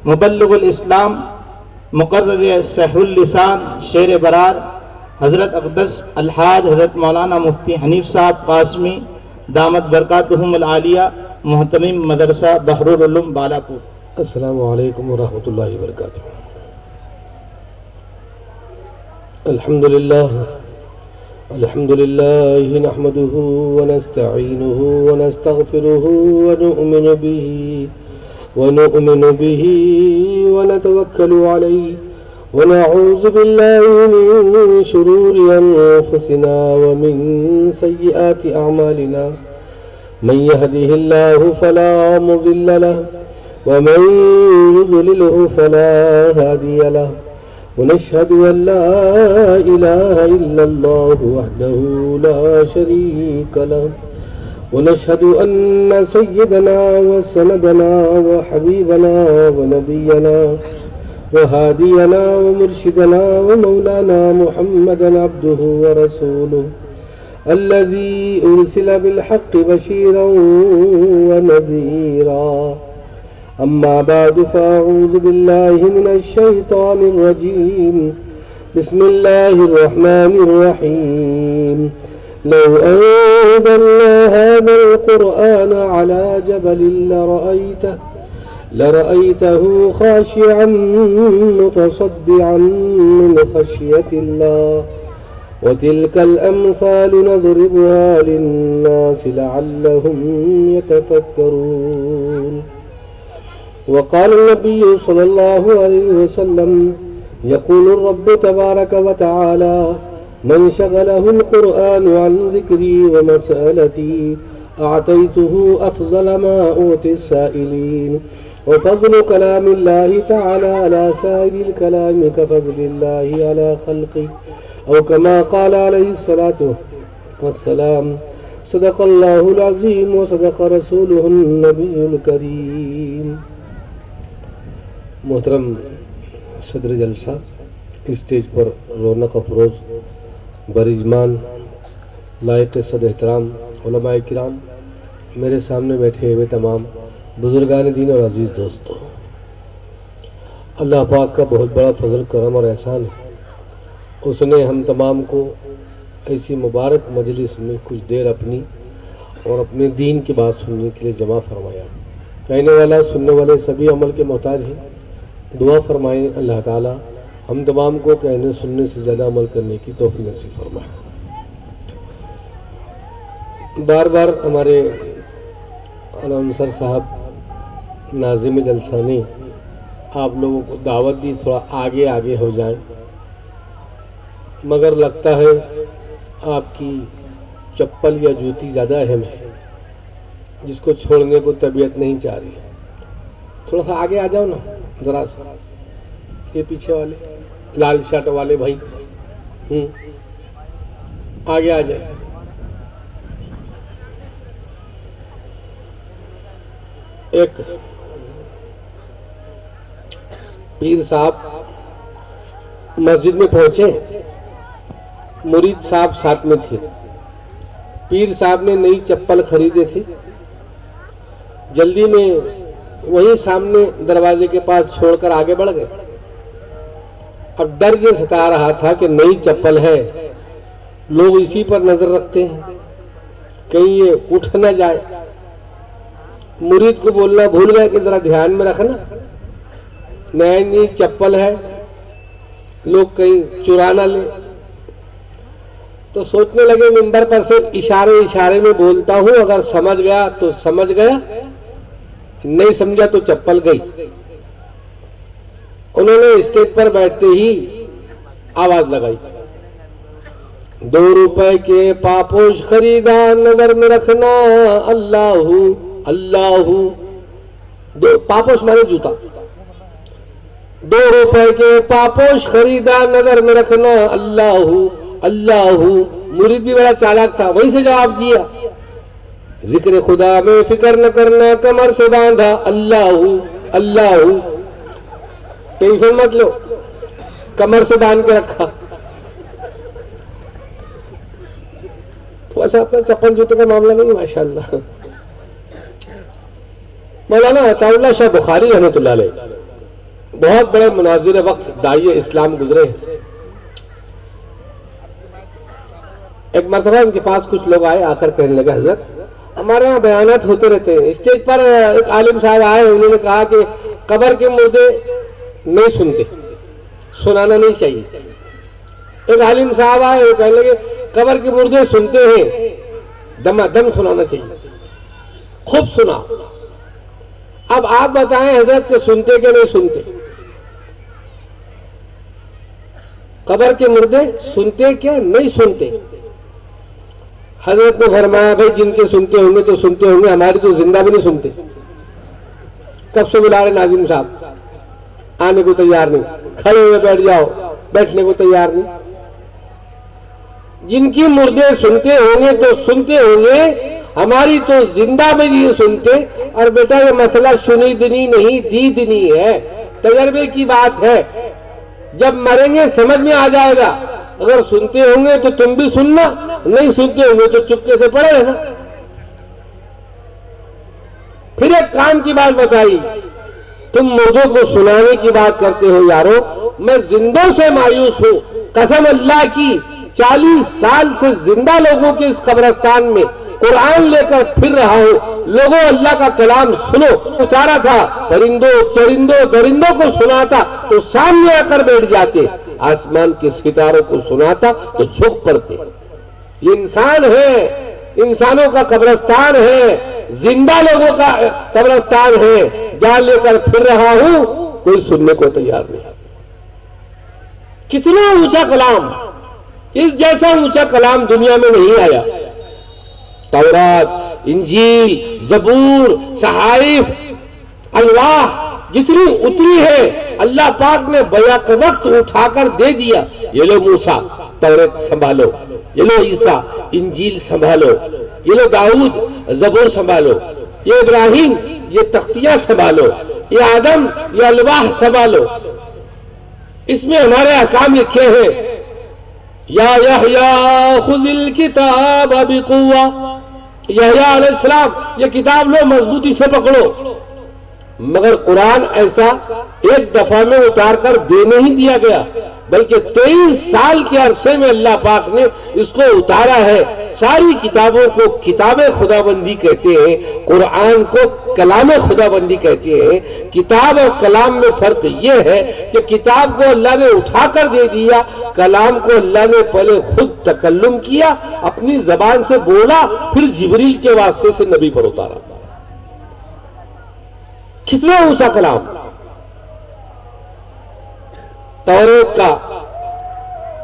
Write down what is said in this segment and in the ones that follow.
مبلغ الاسلام مقرر سحر اللسان شیر برار حضرت اقدس الحاج حضرت مولانا مفتی حنیف صاحب قاسمی دامت برکاتہم العالیہ محتمم مدرسہ بحر العلوم بالاپور۔ السلام علیکم ورحمۃ اللہ وبرکاتہ۔ الحمد للہ نحمده ونستعینه ونستغفره ونؤمن به ونتوکل علیہ ونعوذ باللہ من شرور انفسنا ومن سیئات اعمالنا من يهده الله فلا مضل له ومن يضلله فلا هادي له ونشهد أن لا إله إلا الله وحده لا شريك له ونشهد أن سيدنا وسندنا وحبيبنا ونبينا وهادينا ومرشدنا ومولانا محمدا عبده ورسوله الذي أرسل بالحق بشيرا ونذيرا، أما بعد فأعوذ بالله من الشيطان الرجيم، بسم الله الرحمن الرحيم. لو أنزلنا هذا القرآن على جبل لرأيته خاشعا متصدعا من خشية الله، وتلك الأمثال نضربها للناس لعلهم يتفكرون. وقال النبي صلى الله عليه وسلم يقول الرب تبارك وتعالى من شغله القرآن عن ذكري ومسألتي أعطيته أفضل ما أوتي السائلين، وفضل كلام الله تعالى على سائر الكلام كفضل الله على خلقه، أو كما قال عليه الصلاة والسلام. صدق الله العظيم وصدق رسوله النبي الكريم. محترم صدر جلسہ، اسٹیج پر رونق افروز برجمان لائق صد احترام علماء کرام، میرے سامنے بیٹھے ہوئے تمام بزرگان دین اور عزیز دوستوں، اللہ پاک کا بہت بڑا فضل کرم اور احسان ہے، اس نے ہم تمام کو ایسی مبارک مجلس میں کچھ دیر اپنی اور اپنے دین کی بات سننے کے لیے جمع فرمایا۔ کہنے والا سننے والے سبھی عمل کے محتاج ہیں، دعا فرمائیں اللہ تعالی ہم تمام کو کہنے سننے سے زیادہ عمل کرنے کی توفیق نصیب فرمائے۔ بار بار ہمارے انصر صاحب ناظم جلسہ نے آپ لوگوں کو دعوت دی تھوڑا آگے آگے ہو جائیں، مگر لگتا ہے آپ کی چپل یا جوتی زیادہ اہم ہے، جس کو چھوڑنے کو طبیعت نہیں چاہ رہی۔ تھوڑا سا آگے آ جاؤ نا، ذرا سا یہ پیچھے والے لال شرٹ والے بھائی آگے آ جائیں۔ ایک پیر صاحب مسجد میں پہنچے، مرید صاحب ساتھ میں تھے، پیر صاحب نے نئی چپل خریدے تھے، جلدی میں وہیں سامنے دروازے کے پاس چھوڑ کر آگے بڑھ گئے۔ اب ڈر یہ ستا رہا تھا کہ نئی چپل ہے، لوگ اسی پر نظر رکھتے ہیں، کہیں یہ اٹھ نہ جائے۔ مرید کو بولنا بھول گئے کہ ذرا دھیان میں رکھنا، نئی چپل ہے، لوگ کہیں چرا نہ لے۔ تو سوچنے لگے منبر پر سے اشارے میں بولتا ہوں، اگر سمجھ گیا تو سمجھ گیا، نہیں سمجھا تو چپل گئی۔ انہوں نے اسٹیج پر بیٹھتے ہی آواز لگائی، 2 روپے کے پاپوش خریدا نظر میں رکھنا اللہ اللہ، پاپوش مانے جوتا، 2 روپے کے پاپوش خریدا نظر میں رکھنا اللہ اللہ۔ مرید بھی بڑا چالاک تھا، وہیں سے جواب دیا، ذکر خدا میں فکر نہ کرنا کمر سے باندھا اللہ اللہ۔ ٹینشن مت لو، کمر سے باندھ کے رکھا۔ تو ایسا اپنا چپل جوتے کا معاملہ نہیں، ماشاءاللہ۔ مولانا عطاء اللہ شاہ بخاری رحمۃ اللہ علیہ بہت بڑے مناظر وقت داعی اسلام گزرے ہیں. ایک مرتبہ ان کے پاس کچھ لوگ آئے, آ کر کہنے لگے حضرت ہمارے ہاں بیانات ہوتے رہتے ہیں. اسٹیج پر ایک عالم صاحب آئے, انہوں نے کہا کہ قبر کے مردے نہیں سنتے, سنانا نہیں چاہیے. ایک عالم صاحب آئے, وہ کہنے لگے قبر کے مردے سنتے ہیں, دم سنانا چاہیے, خوب سنا. اب آپ بتائیں حضرت کہ سنتے کہ نہیں سنتے؟ قبر کے مردے سنتے کیا نہیں سنتے؟ حضرت نے فرمایا بھائی جن کے سنتے ہوں گے تو سنتے ہوں گے, ہماری تو زندہ بھی نہیں سنتے. کب سے بلا رہے ناظم صاحب, آنے کو تیار نہیں, کھڑے ہوئے بیٹھ جاؤ, بیٹھنے کو تیار نہیں. جن کی مردے سنتے ہوں گے تو سنتے ہوں گے, ہماری تو زندہ میں نہیں سنتے. اور بیٹا یہ مسئلہ سنی دنی نہیں دی دنی ہے, تجربے کی بات ہے. جب مریں گے سمجھ میں آ جائے گا. اگر سنتے ہوں گے تو تم بھی سننا, نہیں سنتے ہوں گے تو چپکے سے پڑے رہنا. پھر ایک کام کی بات بتائی, تم مردوں کو سنانے کی بات کرتے ہو یارو, میں زندوں سے مایوس ہوں. قسم اللہ کی 40 سال سے زندہ لوگوں کے اس قبرستان میں قرآن لے کر پھر رہا ہوں. لوگوں اللہ کا کلام سنو اتارا تھا, پرندوں چرندوں درندوں کو سناتا تو سامنے آ کر بیٹھ جاتے, آسمان کے ستاروں کو سناتا تو جھک پڑتے. یہ انسان ہے, انسانوں کا قبرستان ہے, زندہ لوگوں کا قبرستان ہے. جہاں لے کر پھر رہا ہوں کوئی سننے کو تیار نہیں. کتنا اونچا کلام, اس جیسا اونچا کلام دنیا میں نہیں آیا. تورات, انجیل, زبور, صحائف, الواح جتنی اتری ہے اللہ پاک نے بیک وقت اٹھا کر دے دیا. یہ لو موسیٰ توریت سنبھالو, یہ لو عیسیٰ انجیل سنبھالو, یہ لو داؤد زبور سنبھالو, یہ ابراہیم یہ تختیاں سنبھالو, یہ آدم یہ الواح سنبھالو. اس میں ہمارے احکام لکھے ہیں, یا یحییٰ خذ الکتاب بقوہ. یحییٰ علیہ السلام یہ کتاب لو مضبوطی سے پکڑو. مگر قرآن ایسا ایک دفعہ میں اتار کر دے نہیں دیا گیا, بلکہ 23 سال کے عرصے میں اللہ پاک نے اس کو اتارا ہے. ساری کتابوں کو کتاب خدا بندی کہتے ہیں, قرآن کو کلام خدا بندی کہتے ہیں. کتاب اور کلام میں فرق یہ ہے کہ کتاب کو اللہ نے اٹھا کر دے دیا, کلام کو اللہ نے پہلے خود تکلم کیا, اپنی زبان سے بولا, پھر جبریل کے واسطے سے نبی پر اتارا. کتنا اونچا کلام. توریت کا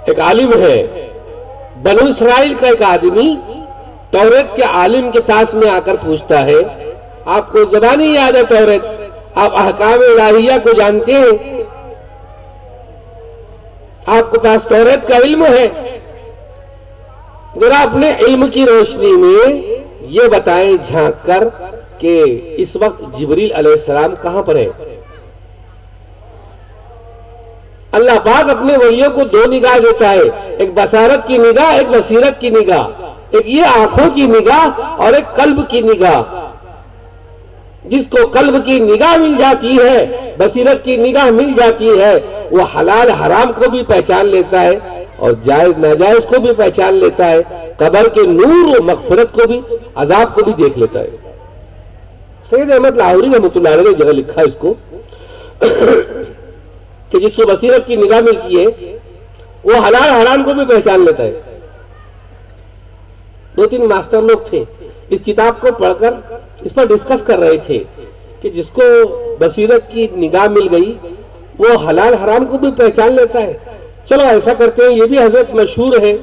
ایک عالم ہے, بنو اسرائیل کا ایک آدمی توریت کے عالم کے پاس میں آ کر پوچھتا ہے, آپ کو زبانی یاد ہے توریت, آپ احکام الہیہ کو جانتے ہیں, آپ کے پاس توریت کا علم ہے, ذرا اپنے علم کی روشنی میں یہ بتائیں جھانک کر کہ اس وقت جبریل علیہ السلام کہاں پر ہے. اللہ پاک اپنے ولیوں کو 2 نگاہ دیتا ہے, ایک بصارت کی نگاہ, ایک بصیرت کی نگاہ. ایک یہ آنکھوں کی نگاہ اور ایک قلب کی نگاہ. جس کو قلب کی نگاہ مل جاتی ہے, بصیرت کی نگاہ مل جاتی ہے, وہ حلال حرام کو بھی پہچان لیتا ہے اور جائز ناجائز کو بھی پہچان لیتا ہے, قبر کے نور و مغفرت کو بھی, عذاب کو بھی دیکھ لیتا ہے. سید احمد لاہوری رحمۃ اللہ علیہ نے جگہ لکھا اس کو کہ جس کو بصیرت کی نگاہ ملتی ہے وہ حلال حرام کو بھی پہچان لیتا ہے. 2-3 ماسٹر لوگ تھے, اس کتاب کو پڑھ کر اس پر ڈسکس کر رہے تھے کہ جس کو بصیرت کی نگاہ مل گئی وہ حلال حرام کو بھی پہچان لیتا ہے. چلو ایسا کرتے ہیں, یہ بھی حضرت مشہور ہے,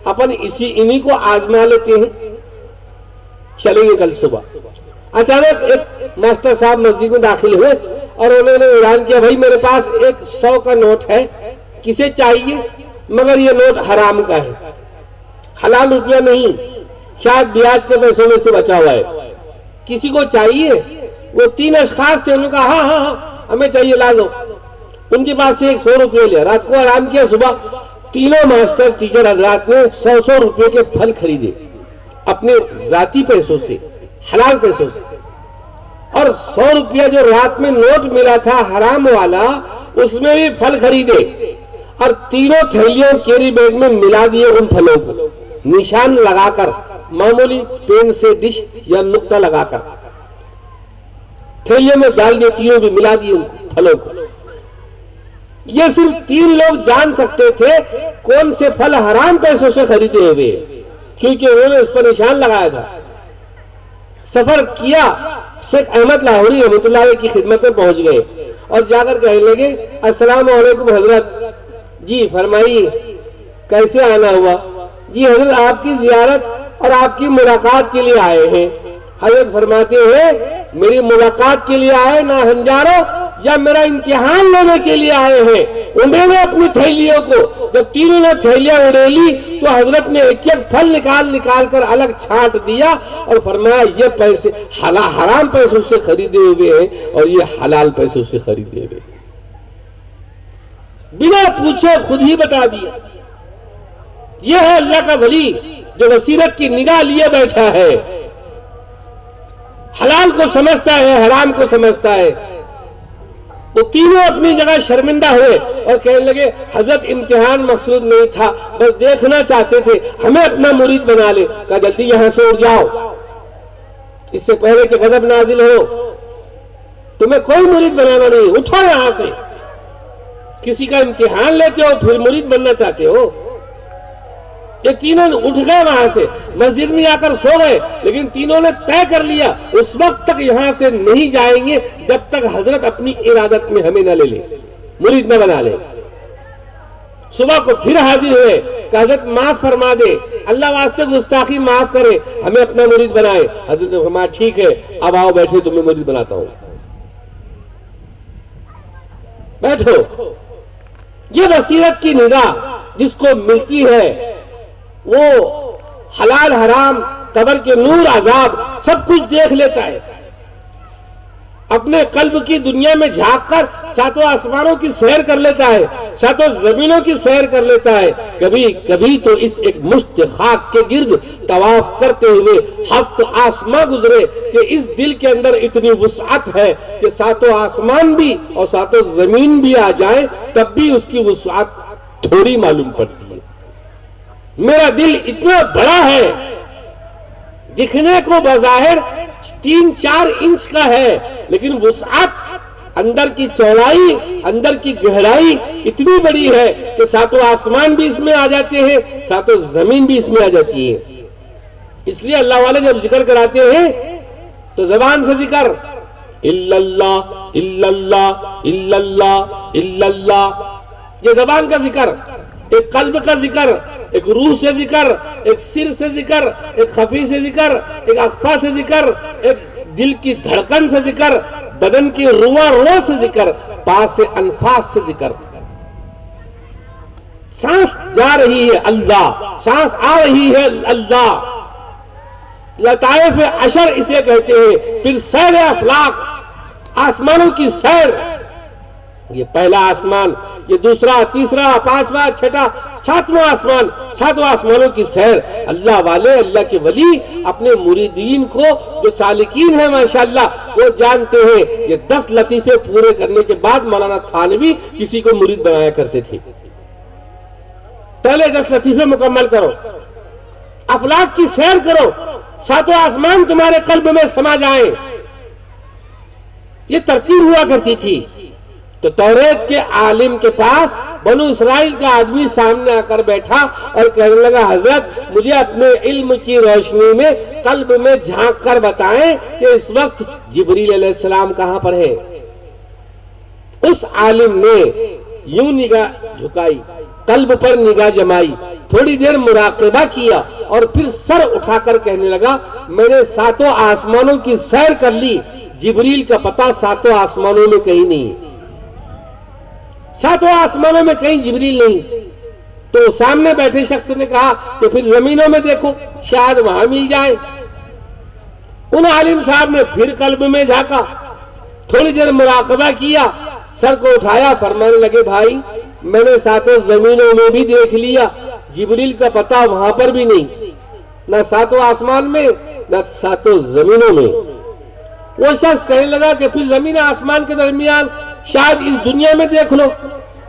اپن انہی کو آزما لیتے ہیں, چلیں گے کل صبح. اچانک ایک ماسٹر صاحب مسجد میں داخل ہوئے اور انہوں نے اعلان کیا, بھائی میرے پاس ایک 100 کا نوٹ ہے, کسے چاہیے, مگر یہ نوٹ حرام کا ہے, حلال روپیہ نہیں, شاید بیاج کے پیسوں میں سے بچا ہوا ہے, کسی کو چاہیے. وہ 3 اشخاص تھے, انہوں نے کہا ہاں ہاں ہمیں چاہیے, لا دو. ان کے پاس سے 100 روپیہ لیا, رات کو آرام کیا, صبح تینوں ماسٹر ٹیچر حضرات نے 100 روپے کے پھل خریدے اپنے ذاتی پیسوں سے, حلال پیسوں سے. اور 100 روپیہ جو رات میں نوٹ ملا تھا حرام والا, اس میں بھی پھل خریدے اور تینوں تھیلیوں کیری بیگ میں ملا دیے ان پھلوں کو، نشان لگا کر، معمولی پین سے ڈش یا نقطہ لگا کر تھیلیوں میں ڈال دیے، تینوں بھی ملا دیے ان پھلوں کو۔ یہ صرف 3 لوگ جان سکتے تھے کون سے پھل حرام پیسوں سے خریدے ہوئے، کیونکہ انہوں نے اس پر نشان لگایا تھا۔ سفر کیا، شیخ احمد لاہوری رحمۃ اللہ علیہ کی خدمت میں پہنچ گئے اور جا کر کہنے لگے السلام علیکم حضرت، جی فرمائیے کیسے آنا ہوا؟ جی حضرت آپ کی زیارت اور آپ کی ملاقات کے لیے آئے ہیں۔ حضرت فرماتے ہیں میری ملاقات کے لیے آئے نہ ہنجارو، یا میرا امتحان لینے کے لیے آئے ہیں؟ انہوں نے اپنی تھیلیوں کو، جب تینوں نے تھیلیاں اڑیلی تو حضرت نے ایک ایک پھل نکال کر الگ چھانٹ دیا اور فرمایا یہ پیسے حرام پیسوں سے خریدے ہوئے ہیں اور یہ حلال پیسوں سے خریدے ہوئے، بنا پوچھے خود ہی بتا دیا۔ یہ ہے اللہ کا ولی جو بصیرت کی نگاہ لیے بیٹھا ہے، حلال کو سمجھتا ہے، حرام کو سمجھتا ہے۔ وہ تینوں اپنی جگہ شرمندہ ہوئے اور کہنے لگے حضرت امتحان مقصود نہیں تھا، بس دیکھنا چاہتے تھے، ہمیں اپنا مرید بنا لے۔ کہا جلدی یہاں سے اٹھ جاؤ اس سے پہلے کہ غضب نازل ہو، تمہیں کوئی مرید بنانا نہیں، اٹھو یہاں سے۔ کسی کا امتحان لیتے ہو پھر مرید بننا چاہتے ہو؟ یہ تینوں اٹھ گئے وہاں سے، مسجد میں آ کر سو گئے، لیکن تینوں نے طے کر لیا اس وقت تک یہاں سے نہیں جائیں گے جب تک حضرت اپنی ارادت میں ہمیں نہ لے لے، مرید نہ بنا لے۔ صبح کو پھر حاضر ہوئے کہ حضرت معاف فرما دے، اللہ واسطے گستاخی معاف کرے، ہمیں اپنا مرید بنائے۔ حضرت نے فرمایا ٹھیک ہے، اب آؤ بیٹھے، تمہیں مرید بناتا ہوں، بیٹھو۔ یہ بصیرت کی نگاہ جس کو ملتی ہے وہ حلال حرام، قبر کے نور عذاب سب کچھ دیکھ لیتا ہے، اپنے قلب کی دنیا میں جھانک کر ساتوں آسمانوں کی سیر کر لیتا ہے، ساتوں زمینوں کی سیر کر لیتا ہے۔ کبھی کبھی تو اس ایک مشت خاک کے گرد طواف کرتے ہوئے 7 آسمان گزرے کہ اس دل کے اندر اتنی وسعت ہے کہ ساتوں آسمان بھی اور ساتوں زمین بھی آ جائیں تب بھی اس کی وسعت تھوڑی معلوم پڑتی ہے۔ میرا دل اتنا بڑا ہے، دکھنے کو بظاہر 3-4 انچ کا ہے، لیکن وسعت، اندر کی چوڑائی، اندر کی گہرائی اتنی بڑی ہے کہ ساتوں آسمان بھی اس میں آ جاتے ہیں، ساتوں زمین بھی اس میں آ جاتی ہے۔ اس لیے اللہ والے جب ذکر کراتے ہیں تو زبان سے ذکر، الا اللہ الا اللہ الا اللہ الا اللہ، یہ زبان کا ذکر، ایک قلب کا ذکر، ایک روح سے ذکر، ایک سر سے ذکر، ایک خفی سے ذکر، ایک اخفا سے ذکر، ایک دل کی دھڑکن سے ذکر، بدن کی رو سے ذکر، پاس سے انفاس سے ذکر۔ سانس جا رہی ہے اللہ، سانس آ رہی ہے اللہ، لطائف عشر اسے کہتے ہیں۔ پھر سیر افلاق، آسمانوں کی سیر، یہ پہلا آسمان، یہ دوسرا، تیسرا، 5واں، 6واں، 7واں آسمان، 7 آسمانوں کی سیر۔ اللہ والے، اللہ کے ولی اپنے مریدین کو جو سالکین ہیں ماشاءاللہ وہ جانتے ہیں۔ یہ 10 لطیفے پورے کرنے کے بعد مولانا تھانوی کسی کو مرید بنایا کرتے تھے۔ پہلے 10 لطیفے مکمل کرو، افلاق کی سیر کرو، 7 آسمان تمہارے قلب میں سما جائیں، یہ ترتیب ہوا کرتی تھی۔ تو توریت کے عالم کے پاس بنو اسرائیل کا آدمی سامنے آ کر بیٹھا اور کہنے لگا حضرت مجھے اپنے علم کی روشنی میں قلب میں جھانک کر بتائیں کہ اس وقت جبریل علیہ السلام کہاں پر ہے۔ اس عالم نے یوں نگاہ جھکائی، قلب پر نگاہ جمائی، تھوڑی دیر مراقبہ کیا اور پھر سر اٹھا کر کہنے لگا میں نے 7 آسمانوں کی سیر کر لی، جبریل کا پتہ 7 آسمانوں میں کہیں نہیں، 7 آسمانوں میں کہیں جبریل نہیں۔ تو سامنے بیٹھے شخص نے کہا کہ پھر زمینوں میں دیکھو شاید وہاں مل جائے۔ ان عالم صاحب نے پھر قلب میں جھانکا، تھوڑی دیر مراقبہ کیا، سر کو اٹھایا، فرمانے لگے بھائی میں نے 7 زمینوں میں بھی دیکھ لیا، جبریل کا پتہ وہاں پر بھی نہیں، نہ 7 آسمان میں نہ 7 زمینوں میں۔ وہ شخص کہنے لگا کہ پھر زمین آسمان کے درمیان شاید اس دنیا میں دیکھ لو.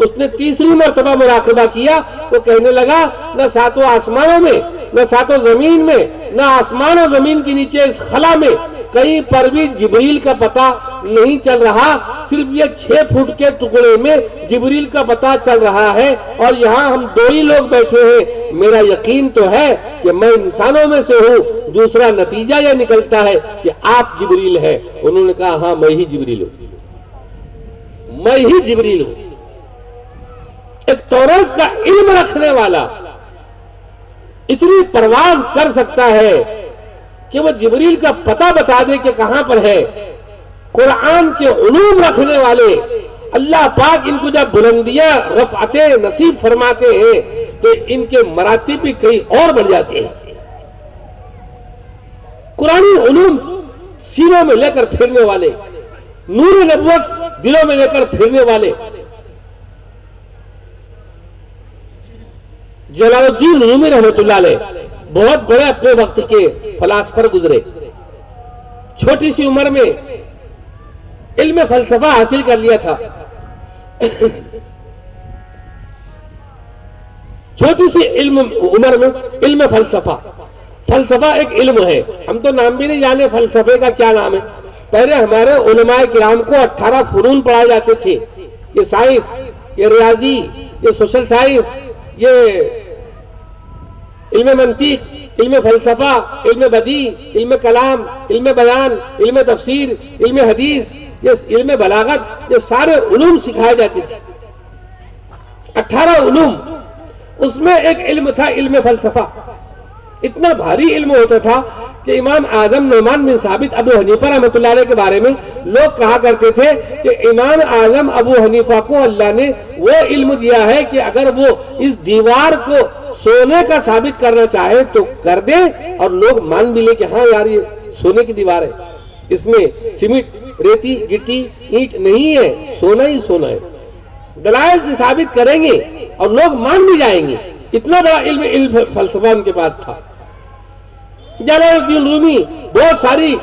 اس نے تیسری مرتبہ مراقبہ کیا. وہ کہنے لگا نہ ساتوں آسمانوں میں، نہ ساتوں زمین میں، نہ آسمان و زمین کے نیچے اس خلا میں کہیں پر بھی جبریل کا پتہ نہیں چل رہا. صرف یہ 6 فٹ کے ٹکڑے میں جبریل کا پتہ چل رہا ہے، اور یہاں ہم 2 ہی لوگ بیٹھے ہیں. میرا یقین تو ہے کہ میں انسانوں میں سے ہوں. دوسرا نتیجہ یہ نکلتا ہے کہ آپ جبریل ہیں. انہوں نے کہا ہاں میں ہی جبریل ہوں، میں ہی جبریل ہوں. ایک توریت کا علم رکھنے والا اتنی پرواز کر سکتا ہے کہ وہ جبریل کا پتہ بتا دے کہ کہاں پر ہے. قرآن کے علوم رکھنے والے اللہ پاک ان کو جب بلندیاں رفعتیں نصیب فرماتے ہیں تو ان کے مراتب بھی کہیں اور بڑھ جاتے ہیں. قرآنی علوم سینوں میں لے کر پھرنے والے، نور نبوت دلوں میں لے کر پھرنے والے جلال الدین رومی رحمۃ اللہ علیہ بہت بڑے اپنے وقت کے فلاسفر گزرے. چھوٹی سی عمر میں علم فلسفہ حاصل کر لیا تھا. چھوٹی سی عمر میں علم فلسفہ ایک علم ہے. ہم تو نام بھی نہیں جانے فلسفے کا کیا نام ہے. پہلے ہمارے علماء کرام کو 18 فنون پڑھائے جاتے تھے. یہ سائنس، یہ ریاضی، یہ سوشل سائنس، یہ علم منطق، علم فلسفہ، علم بدیع، علم کلام، علم بیان، علم تفسیر، علم حدیث، یہ علم بلاغت، یہ سارے علوم سکھائے جاتے تھے. 18 علوم. اس میں ایک علم تھا علم فلسفہ. اتنا بھاری علم ہوتا تھا کہ امام اعظم نعمان بن ثابت ابو حنیفہ رحمۃ اللہ علیہ کے بارے میں لوگ کہا کرتے تھے کہ امام اعظم ابو حنیفہ کو اللہ نے وہ علم دیا ہے کہ اگر وہ اس دیوار کو سونے کا ثابت کرنا چاہے تو کر دے، اور لوگ مان بھی لے کہ ہاں یار یہ سونے کی دیوار ہے، اس میں سیمنٹ، ریتی، گٹی، اینٹ نہیں ہے، سونا ہی سونا ہے. دلائل سے ثابت کریں گے اور لوگ مان بھی جائیں گے. اتنا بڑا علم فلسفہ ان کے پاس تھا. جلال الدین رومی بہت ساری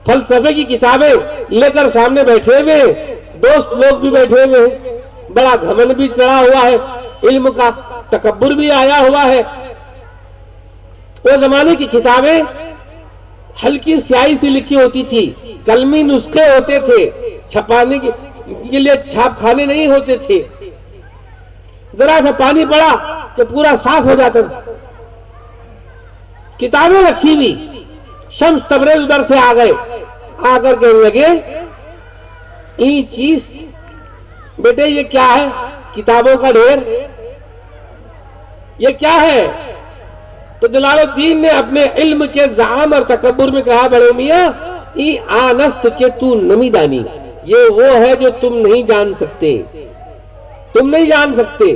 فلسفے کی کتابیں لے کر سامنے بیٹھے ہوئے، دوست لوگ بھی بیٹھے ہوئے ہیں. بڑا گھمنڈ بھی چڑھا ہوا ہے، علم کا تکبر بھی آیا ہوا ہے. وہ زمانے کی کتابیں ہلکی سیاہی سے لکھی ہوتی تھی، قلمی نسخے ہوتے تھے، چھپانے کے لیے چھاپ خانے نہیں ہوتے تھے. ذرا سا پانی پڑا کہ پورا صاف ہو جاتا تھا. کتابیں رکھی ہوئی. شمس تبریز ادھر سے آ گئے، آ کر کہنے لگے یہ چیز بیٹے یہ کیا ہے؟ کتابوں کا ڈھیر، یہ کیا ہے؟ تو جلال الدین نے اپنے علم کے زعم اور تکبر میں کہا بڑے میاں ای آنست کہ تو نمی دانی، یہ وہ ہے جو تم نہیں جان سکتے، تم نہیں جان سکتے.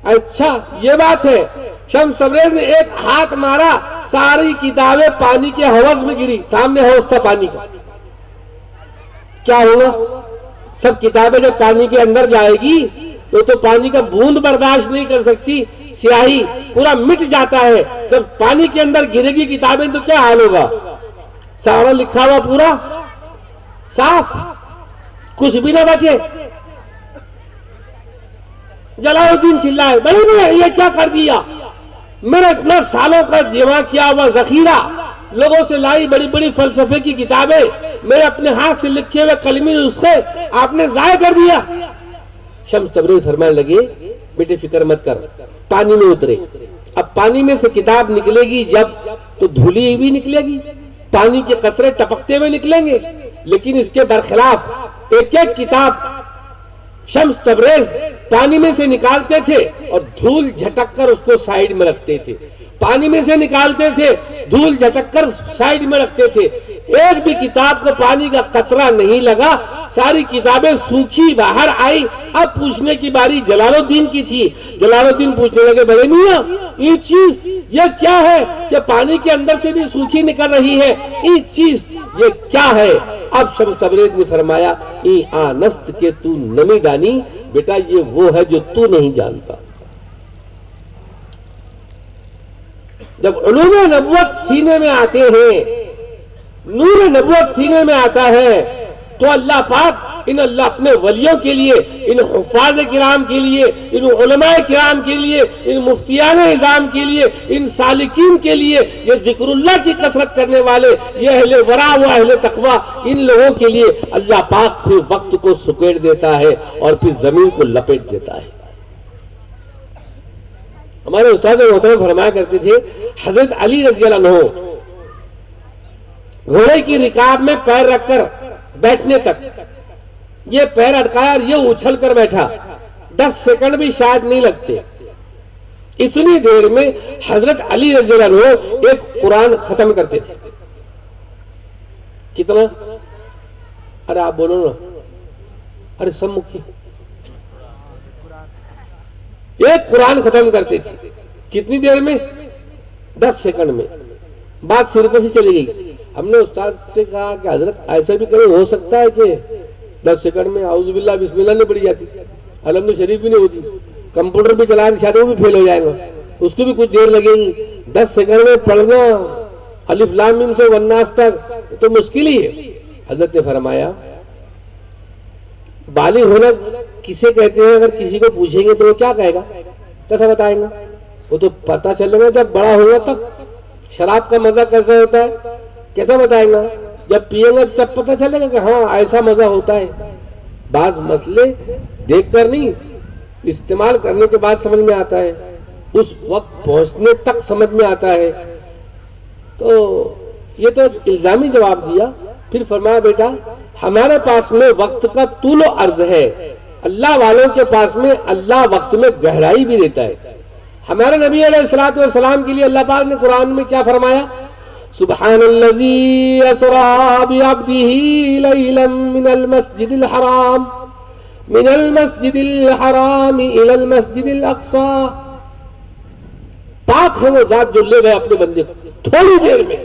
اچھا یہ بات ہے. شمس تبریز نے ایک ہاتھ مارا، ساری کتابیں پانی کے حوض میں گری. سامنے حوض تھا پانی کا. کیا ہوگا؟ سب کتابیں جب پانی کے اندر جائے گی تو پانی کا بوند برداشت نہیں کر سکتی، سیاہی پورا مٹ جاتا ہے. جب پانی کے اندر گرے گی کتابیں تو کیا حال ہوگا؟ سارا لکھا ہوا پورا صاف، کچھ بھی نہ بچے. جلال الدین چلائے بھائی میں یہ کیا کر دیا؟ میرا اتنا سالوں کا جمع کیا ہوا ذخیرہ، لوگوں سے لائی بڑی بڑی فلسفے کی کتابیں، میں اپنے ہاتھ سے لکھے ہوئے قلمی نسخے آپ نے ضائع کر دیا. شمس تبریز فرمانے لگے بیٹے فکر مت کر، پانی میں اترے. اب پانی میں سے کتاب نکلے گی جب تو دھلی ہوئی نکلے گی، پانی کے قطرے ٹپکتے ہوئے نکلیں گے. لیکن اس کے برخلاف ایک ایک کتاب شمس تبریز پانی میں سے نکالتے تھے اور دھول جھٹک کر اس کو سائیڈ میں رکھتے تھے. پانی میں سے نکالتے تھے، دھول جھٹک کر سائیڈ میں رکھتے تھے. ایک بھی کتاب کو پانی کا قطرہ نہیں لگا. ساری کتابیں سوکھی باہر آئی. اب پوچھنے کی باری جلال الدین کی تھی. جلال الدین پوچھنے لگے بڑے میاں یہ چیز یہ کیا ہے کہ پانی کے اندر سے بھی سوکھی نکل رہی ہے؟ یہ چیز یہ کیا ہے؟ اب شمس تبریز نے فرمایا ای آنست کہ تو نمی دانی، بیٹا یہ وہ ہے جو تو نہیں جانتا. جب علوم نبوت سینے میں آتے ہیں، نور نبوت سینے میں آتا ہے تو اللہ پاک اللہ اپنے ولیوں کے لیے، ان حفاظ کرام کے لیے، ان علماء کرام کے لیے، ان مفتیان نظام کے لیے، ان سالکین کے لیے، یہ ذکر اللہ کی کثرت کرنے والے، یہ اہل ورع و اہل تقوی، ان لوگوں کے لیے اللہ پاک پھر وقت کو سکیڑ دیتا ہے اور پھر زمین کو لپیٹ دیتا ہے۔ ہمارے استاد محترم فرمایا کرتے تھے، حضرت علی رضی اللہ عنہ گھوڑے کی رکاب میں پیر رکھ کر بیٹھنے تک، یہ پیر اٹکایا اور یہ اچھل کر بیٹھا، 10 سیکنڈ بھی شاید نہیں لگتے۔ اتنی دیر میں حضرت علی رضی اللہ عنہ ایک قرآن ختم کرتے تھے۔ کتنا؟ ارے آپ بولو نا، ارے سب مکھی، ایک قرآن ختم کرتے تھے۔ کتنی دیر میں؟ 10 سیکنڈ میں۔ بات سر پر سے چلی گئی۔ ہم نے استاد سے کہا کہ حضرت ایسا بھی کہیں ہو سکتا ہے کہ 10 سیکنڈ میں اعوذ باللہ بسم اللہ نہیں پڑی جاتی، الحمد شریف بھی نہیں ہوتی، کمپیوٹر بھی چلا شاید وہ بھی فیل ہو جائے گا، اس کو بھی کچھ دیر لگے گی، 10 سیکنڈ میں پڑھنا الف لام میم سے والناس تک تو مشکل ہی ہے۔ حضرت نے فرمایا بالغ ہونا کسے کہتے ہیں؟ اگر کسی کو پوچھیں گے تو وہ کیا کہے گا؟ کیسا بتائیں گا؟ وہ تو پتہ چلے گا جب بڑا ہوگا تب۔ شراب کا مزہ کیسا ہوتا ہے کیسا بتائیں گا؟ جب پیئیں گا تب پتہ چلے گا کہ ہاں ایسا مزہ ہوتا ہے۔ بعض مسئلے دیکھ کر نہیں، استعمال کرنے کے بعد سمجھ میں آتا ہے، اس وقت پہنچنے تک سمجھ میں آتا ہے۔ تو یہ تو الزامی جواب دیا۔ پھر فرمایا بیٹا ہمارے پاس میں وقت کا طول و عرض ہے، اللہ والوں کے پاس میں اللہ وقت میں گہرائی بھی دیتا ہے۔ ہمارے نبی علیہ الصلوۃ والسلام کے لیے اللہ پاک نے قرآن میں کیا فرمایا؟ سبحان الذی اسری بعبدہ لیلا من المسجد الحرام الی المسجد الاقصی۔ پاک ہے وہ ذات جو لے گئے اپنے بندے کو تھوڑی دیر میں،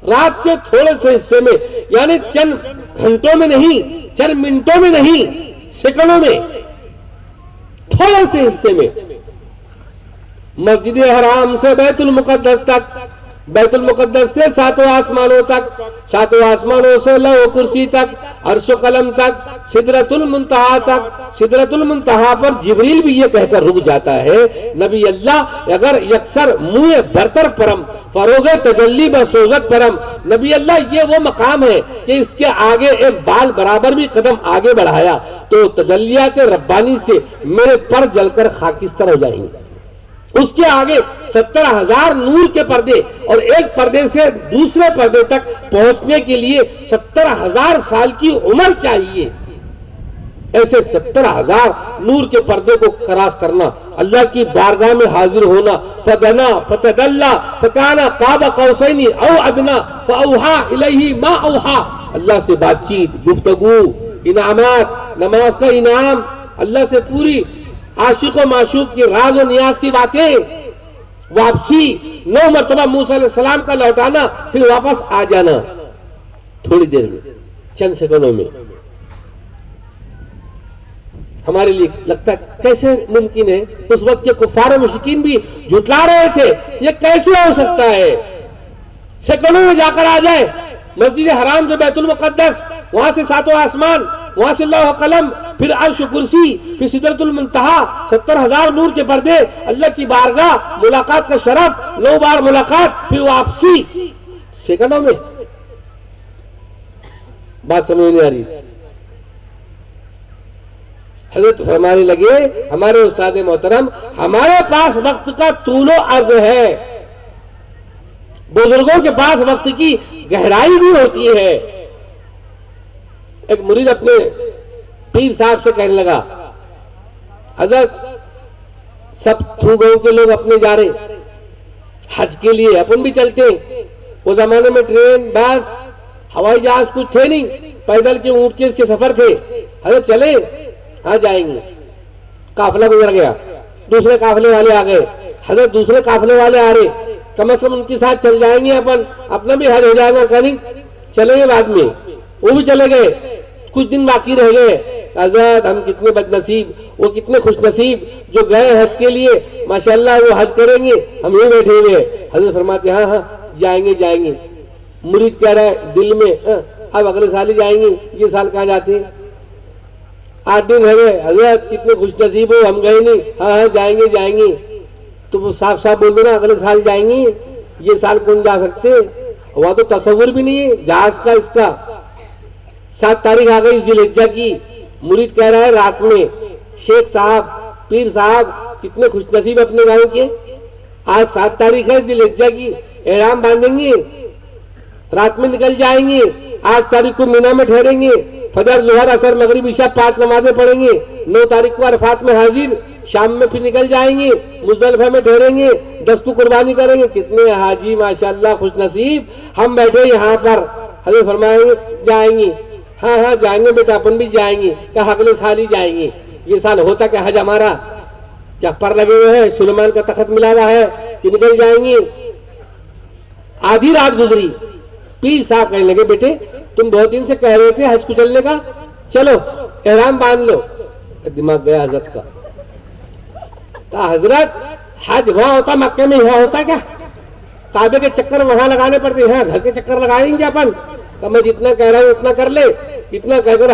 رات کے تھوڑے سے حصے میں، یعنی چند گھنٹوں میں نہیں، چند منٹوں میں نہیں، سیکنڈوں میں، تھوڑے سے حصے میں، مسجد حرام سے بیت المقدس تک، بیت المقدس سے 7 آسمانوں تک، 7 آسمانوں سے لوح و کرسی تک، عرش و قلم تک، سدرۃ المنتہا تک۔ سدرۃ المنتہا پر جبریل بھی یہ کہہ کر رک جاتا ہے نبی اللہ اگر یکسر منہ برتر پرم فروغ تجلی بسوزت پرم، نبی اللہ یہ وہ مقام ہے کہ اس کے آگے ایک بال برابر بھی قدم آگے بڑھایا تو تجلیات ربانی سے میرے پر جل کر خاکستر ہو جائیں گے۔ اس کے آگے 70,000 نور کے پردے، اور ایک پردے سے دوسرے پردے تک پہنچنے کے لیے 70,000 سال کی عمر چاہیے۔ ایسے 70,000 نور کے پردے کو کراس کرنا، اللہ کی بارگاہ میں حاضر ہونا، فدنا فتدلا فکان قاب قوسین او ادنا فاوحا الیہ ما اوحا، اللہ سے بات چیت، گفتگو، انعامات، نماز کا انعام، اللہ سے پوری عاشق و معشوق کی راز و نیاز کی باتیں، واپسی 9 مرتبہ موسیٰ علیہ السلام کا لوٹانا، پھر واپس آ جانا تھوڑی دیر میں، چند سیکنڈوں میں۔ ہمارے لیے لگتا ہے کیسے ممکن ہے؟ اس وقت کے کفار و مشرکین بھی جھٹلا رہے تھے، یہ کیسے ہو سکتا ہے سیکنڈوں میں جا کر آ جائے؟ مسجد حرام سے بیت المقدس، وہاں سے 7 آسمان، وہاں سے لوح و قلم، پھر عرش و کرسی، پھر سدرۃ المنتہا، 70,000 نور کے پردے، اللہ کی بارگاہ، ملاقات کا شرف، 9 بار ملاقات، پھر واپسی سیکنڈوں میں۔ بات سمجھ نہیں آ رہی؟ حضرت فرمانے لگے ہمارے استاد محترم ہمارے پاس وقت کا طول و عرض ہے، بزرگوں کے پاس وقت کی گہرائی بھی ہوتی ہے۔ ایک مرید اپنے پیر صاحب سے کہنے لگا حضرت سب گاؤں کے لوگ اپنے جا رہے حج کے لیے، اپن بھی چلتے ہیں۔ وہ زمانے میں ٹرین، بس، ہوائی جہاز کچھ تھے نہیں، پیدل کے اونٹ کے اس کے سفر تھے۔ حضرت چلے؟ ہاں جائیں گے۔ قافلہ گزر گیا، دوسرے قافلے والے آ گئے۔ حضرت دوسرے قافلے والے آ رہے، کم از کم ان کے ساتھ چل جائیں گے، اپنا بھی حج ہو جائے گا، کہیں چلیں گے بعد میں۔ وہ بھی چلے گئے، کچھ دن باقی رہ گئے۔ حضرت ہم کتنے بد نصیب، وہ کتنے خوش نصیب جو گئے حج کے لیے، ماشاءاللہ وہ حج کریں گے، ہم یوں بیٹھے ہوئے۔ حضرت فرماتے ہاں ہاں جائیں گے جائیں گے۔ مرید کہہ رہا ہے دل میں اب اگلے سال ہی جائیں گے، یہ سال کہاں جاتے ہیں؟ 8 دن ہے حضرت کتنے خوش نصیب ہو، ہم گئے نہیں، ہاں جائیں گے، تو وہ صاف صاف بول دو نا اگلے سال جائیں گے، یہ سال کون جا سکتے؟ وہاں تو تصور بھی نہیں ہے جہاز کا، اس کا 7 تاریخ آ گئی ذی الحجہ کی، مرید کہہ رہا ہے رات میں شیخ صاحب پیر صاحب کتنے خوش نصیب اپنے گاؤں کے، آج 7 تاریخ ہے ذی الحجہ کی، احرام باندھیں گے، رات میں نکل جائیں گے، 8 تاریخ کو مینا میں ٹھہریں گے، فجر ظہر عصر مغرب عشاء 5 نمازیں پڑھیں گے، 9 تاریخ کو عرفات میں حاضر، شام میں پھر نکل جائیں گے، مزدلفہ میں ٹھہریں گے، 10 کو قربانی کریں گے۔ کتنے حاجی ماشاءاللہ خوش نصیب، ہم بیٹھے یہاں پر، حضرت فرمائیں گے جائیں گے، ہاں جائیں گے بیٹا اپن بھی جائیں گے، کہ اگلے سال ہی جائیں گے۔ یہ سال ہوتا کیا حج ہمارا؟ کیا پر لگے ہوئے ہیں، سلیمان کا تخت ملا ہوا ہے کہ نکل جائیں گے؟ آدھی رات گزری، پیر صاحب کہنے لگے بیٹے تم بہت دن سے کہہ رہے تھے حج کو چلنے کا، چلو احرام باندھ لو۔ دماغ گیا حضرت کا، کہا حضرت حج وہاں ہوتا مکے میں، یہاں ہوتا کیا؟ کعبے کے چکر وہاں لگانے پڑتے ہیں، گھر کے چکر لگائیں گے اپن؟ کہ میں جتنا کہہ رہا ہوں اتنا کر لے۔ اتنا کہہ کر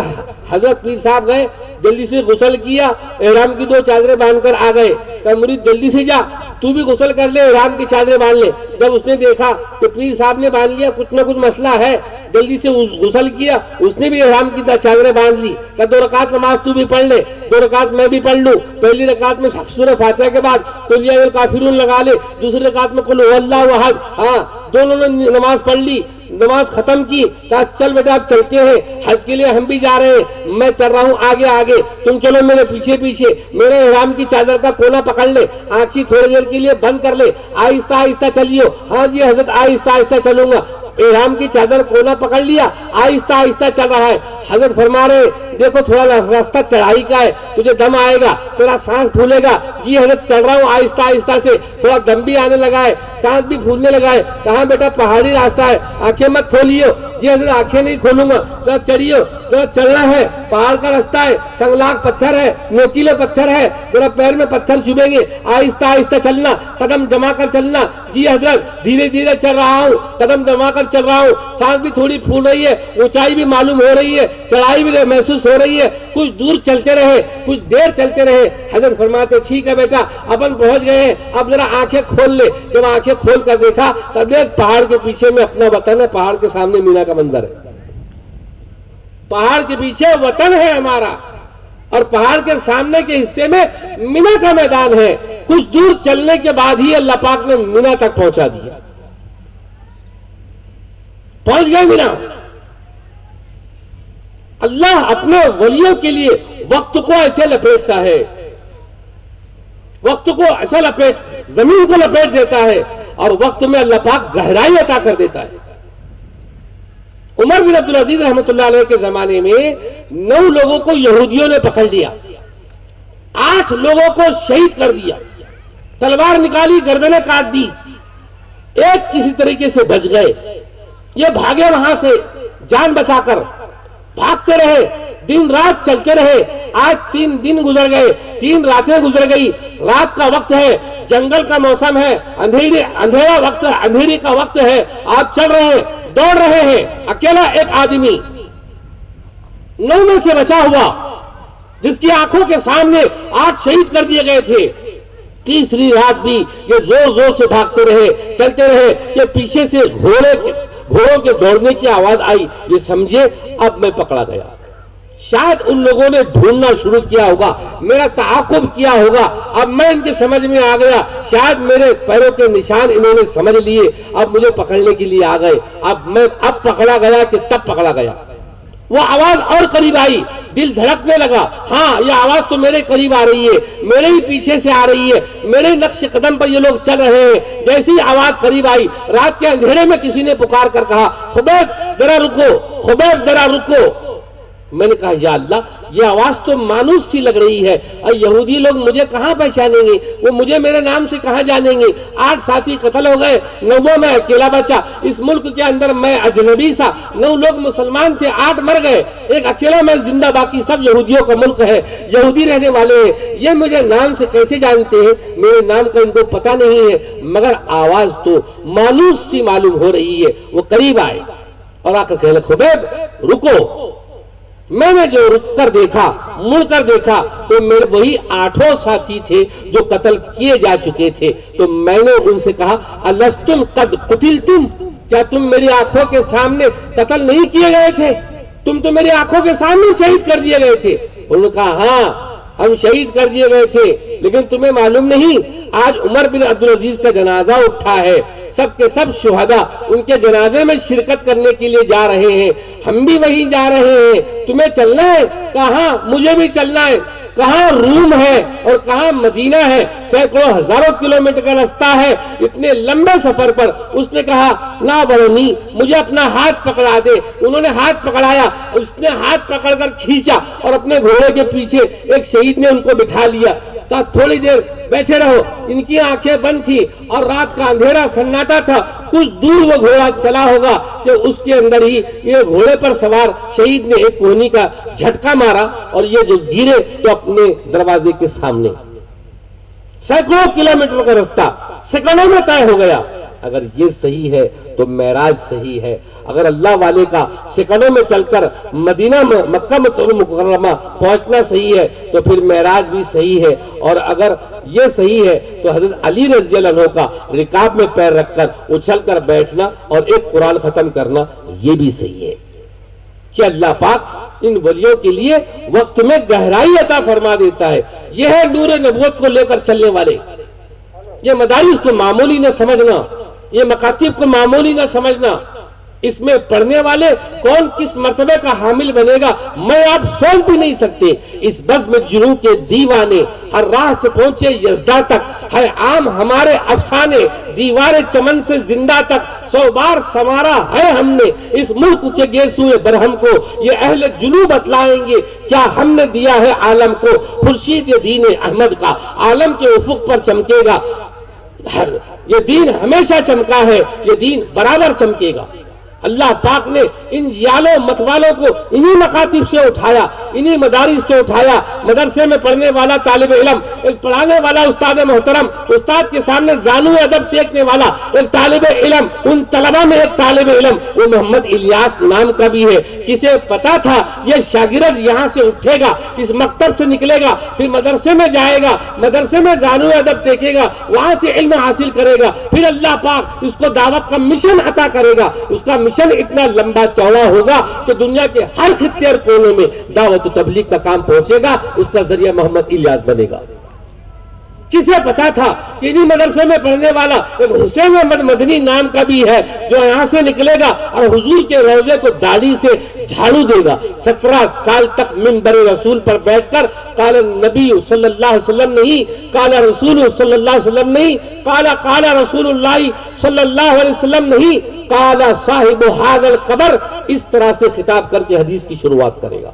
حضرت پیر صاحب گئے، جلدی سے غسل کیا، احرام کی 2 چادریں باندھ کر آ گئے، کہ مرید جلدی سے جا تو بھی غسل کر لے، احرام کی چادریں باندھ لے۔ جب اس نے دیکھا کہ پیر صاحب نے باندھ لیا، کچھ نہ کچھ مسئلہ ہے، جلدی سے غسل کیا، اس نے بھی احرام کی چادریں باندھ لی، کہ 2 رکعت نماز تو بھی پڑھ لے، 2 رکعت میں بھی پڑھ لوں۔ پہلی رکعت میں سورہ فاتحہ کے بعد قل یا ایھا الکافرون لگا لے، دوسری رکعت میں قل ھو اللہ احد، ہاں دونوں نے نماز پڑھ لی، نماز ختم کی، کہا چل بیٹا اب چلتے ہیں، حج کے لیے ہم بھی جا رہے ہیں، میں چل رہا ہوں آگے آگے، تم چلو میرے پیچھے پیچھے، میرے احرام کی چادر کا کونا پکڑ لے، آنکھیں تھوڑی دیر کے لیے بند کر لے، آہستہ آہستہ چلیو۔ ہاں جی حضرت آہستہ آہستہ چلوں گا۔ احرام کی چادر کونا پکڑ لیا، آہستہ آہستہ چل رہا ہے۔ حضرت فرما رہے دیکھو تھوڑا راستہ چڑھائی کا ہے، تجھے دم آئے گا، تیرا سانس پھولے گا۔ جی حضرت چل رہا ہوں آہستہ آہستہ سے، تھوڑا دم بھی آنے لگا ہے، سانس بھی پھولنے لگا ہے۔ کہاں بیٹا پہاڑی راستہ ہے، آنکھیں مت کھولیو۔ جی حضرت آنکھیں نہیں کھولوں گا، ذرا چڑھیو، ذرا چلنا ہے، پہاڑ کا راستہ ہے، سنگلاخ پتھر ہے، نوکیلے پتھر ہے، ذرا پیر میں پتھر چبھیں گے، آہستہ آہستہ چلنا، قدم جما کر چلنا۔ جی حضرت دھیرے دھیرے چل رہا ہوں، قدم جما کر چل رہا ہوں، سانس بھی تھوڑی پھول رہی ہے، اونچائی بھی معلوم ہو رہی ہے، چڑھائی بھی محسوس ہو رہی ہے۔ کچھ دور چلتے رہے، کچھ دیر چلتے رہے۔ حضرت فرماتے ٹھیک ہے بیٹا اپن پہنچ گئے ہیں، اب ذرا آنکھیں کھول لے۔ جب آنکھیں کھول کر دیکھا تو دیکھ پہاڑ کے پیچھے میں اپنا وطن ہے، پہاڑ کے سامنے مینا کا منظر ہے، پہاڑ کے پیچھے وطن ہے ہمارا، اور پہاڑ کے سامنے کے حصے میں مینا کا میدان ہے۔ کچھ دور چلنے کے بعد ہی اللہ پاک نے مینا تک پہنچا دیا، پہنچ گئے مینا۔ اللہ اپنے ولیوں کے لیے وقت کو ایسے لپیٹتا ہے، وقت کو ایسا زمین کو لپیٹ دیتا ہے، اور وقت میں اللہ پاک گہرائی عطا کر دیتا ہے۔ عمر بن عبدالعزیز رحمۃ اللہ علیہ کے زمانے میں 9 لوگوں کو یہودیوں نے پکڑ لیا، 8 لوگوں کو شہید کر دیا، تلوار نکالی گردنیں کاٹ دی، ایک کسی طریقے سے بچ گئے۔ یہ بھاگے وہاں سے جان بچا کر، بھاگتے رہے، دن رات چلتے رہے۔ آج 3 دن گزر گئے، 3 راتیں گزر گئی، رات کا وقت ہے، جنگل کا موسم ہے، اندھیرا وقت، اندھیری کا وقت ہے، آپ چل رہے ہیں، دوڑ رہے ہیں، اکیلا ایک آدمی 9 میں سے بچا ہوا، جس کی آنکھوں کے سامنے 8 شہید کر دیے گئے تھے۔ تیسری رات بھی یہ زور زور سے بھاگتے رہے، چلتے رہے۔ یہ پیچھے سے گھوڑوں کے دوڑنے کی آواز آئی، یہ سمجھے اب میں پکڑا گیا۔ شاید ان لوگوں نے ڈھونڈنا شروع کیا ہوگا، میرا تعاقب کیا ہوگا، اب میں ان کے سمجھ میں آ گیا، شاید میرے پیروں کے نشان انہوں نے سمجھ لیے، اب مجھے پکڑنے کے لیے آ گئے، اب پکڑا گیا کہ تب پکڑا گیا۔ وہ آواز اور قریب آئی، دل دھڑکنے لگا، ہاں یہ آواز تو میرے قریب آ رہی ہے، میرے ہی پیچھے سے آ رہی ہے، میرے نقش قدم پر یہ لوگ چل رہے ہیں۔ جیسی آواز قریب آئی، رات کے اندھیرے میں کسی نے پکار کر کہا، خبیب ذرا رکو، خبیب ذرا رکو۔ میں نے کہا یا اللہ، یہ آواز تو مانوس سی لگ رہی ہے، اور یہودی لوگ مجھے کہاں پہچانیں گے، وہ مجھے میرے نام سے کہاں جانیں گے؟ 8 ساتھی قتل ہو گئے، 9 میں اکیلا بچا، اس ملک کے اندر میں اجنبی سا، 9 لوگ مسلمان تھے، 8 مر گئے، ایک اکیلا میں زندہ، باقی سب یہودیوں کا ملک ہے، یہودی رہنے والے ہیں، یہ مجھے نام سے کیسے جانتے ہیں؟ میرے نام کا ان کو پتہ نہیں ہے، مگر آواز تو مانوس سی معلوم ہو رہی ہے۔ وہ قریب آئے، اور آ کر کہنے لگے خبیب رکو، میں نے جو رک کر دیکھا، مڑ کر دیکھا تو میرے وہی 8 ساتھی تھے جو قتل کیے جا چکے تھے. تو میں نے ان سے کہا الستم قد قتلتم، کیا تم میری آنکھوں کے سامنے قتل نہیں کیے گئے تھے؟ تم تو میری آنکھوں کے سامنے شہید کر دیے گئے تھے. انہوں نے کہا ہاں ہم شہید کر دیے گئے تھے، لیکن تمہیں معلوم نہیں آج عمر بن عبدالعزیز کا جنازہ اٹھا ہے، سب کے سب شہداء ان کے جنازے میں شرکت کرنے کے لیے جا رہے ہیں، ہم بھی وہیں جا رہے ہیں، تمہیں چلنا ہے؟ کہاں مجھے بھی چلنا ہے. کہاں روم ہے اور کہاں مدینہ ہے، سینکڑوں ہزاروں کلومیٹر کا راستہ ہے، اتنے لمبے سفر پر. اس نے کہا نا بڑھنی مجھے اپنا ہاتھ پکڑا دے. انہوں نے ہاتھ پکڑایا، اس نے ہاتھ پکڑ کر کھینچا اور اپنے گھوڑے کے پیچھے ایک شہید نے ان کو بٹھا لیا. کہا تھوڑی دیر بیٹھے رہو. ان کی آنکھیں بند تھی اور رات کا اندھیرا سناٹا تھا. کچھ دور وہ گھوڑا چلا ہوگا کہ اس کے اندر ہی یہ گھوڑے پر سوار شہید نے ایک کوہنی کا جھٹکا مارا اور یہ جو گرے تو اپنے دروازے کے سامنے. سینکڑوں کلومیٹر کا راستہ سیکنڈوں میں طے ہو گیا. اگر یہ صحیح ہے تو معراج صحیح ہے. اگر اللہ والے کا سیکنڈوں میں چل کر مدینہ مکہ مکرمہ پہنچنا صحیح ہے تو پھر معراج بھی صحیح ہے. اور اگر یہ صحیح ہے تو حضرت علی رضی اللہ عنہ کا رکاب میں پیر رکھ کر اچھل کر بیٹھنا اور ایک قرآن ختم کرنا یہ بھی صحیح ہے. کہ اللہ پاک ان ولیوں کے لیے وقت میں گہرائی عطا فرما دیتا ہے. یہ ہے نور نبوت کو لے کر چلنے والے. یہ مدارس کو معمولی نہ سمجھنا، یہ مکاتب کو معمولی نہ سمجھنا. اس میں پڑھنے والے کون کس مرتبے کا حامل بنے گا میں آپ سوچ بھی نہیں سکتے. اس بزم جنوں کے دیوانے ہر راہ سے پہنچے یزدہ تک، ہے عام ہمارے افسانے دیوار چمن سے زندہ تک. 100 بار سنوارا ہے ہم نے اس ملک کے گیسوئے برہم کو، یہ اہل جنوب بتلائیں گے کیا ہم نے دیا ہے عالم کو. خورشید دین احمد کا عالم کے افق پر چمکے گا. یہ دین ہمیشہ چمکا ہے، یہ دین برابر چمکے گا. اللہ پاک نے ان جیالوں متوالوں کو انہی مکاتب سے اٹھایا، انہی مدارس سے اٹھایا. مدرسے میں پڑھنے والا طالب علم، ایک پڑھانے والا استاد محترم، استاد کے سامنے زانو ادب ٹیکنے والا ایک طالب علم، ان طلبہ میں ایک طالب علم وہ محمد الیاس نام کا بھی ہے. کسے پتا تھا یہ شاگرد یہاں سے اٹھے گا، اس مکتب سے نکلے گا، پھر مدرسے میں جائے گا، مدرسے میں زانو ادب ٹیکے گا، وہاں سے علم حاصل کرے گا، پھر اللہ پاک اس کو دعوت کا مشن عطا کرے گا. اس کا مشن اتنا لمبا چوڑا ہوگا کہ دنیا کے ہر خطے اور کونے میں دعوت و تبلیغ کا کام پہنچے گا. اس کا ذریعہ محمد الیاس بنے گا. کسے پتا تھا کہ انہی مدرسے میں پڑھنے والا ایک حسین احمد مدنی نام کا بھی ہے جو یہاں سے نکلے گا اور حضور کے روضے کو داڑھی سے جھاڑو دے گا. 17 سال تک منبر رسول پر بیٹھ کر قال نبی صلی اللہ علیہ وسلم نہیں، قال رسول صلی اللہ علیہ وسلم نہیں، قال رسول اللہ صلی اللہ علیہ وسلم نہیں، قال صاحب هذا القبر، اس طرح سے خطاب کر کے حدیث کی شروعات کرے گا.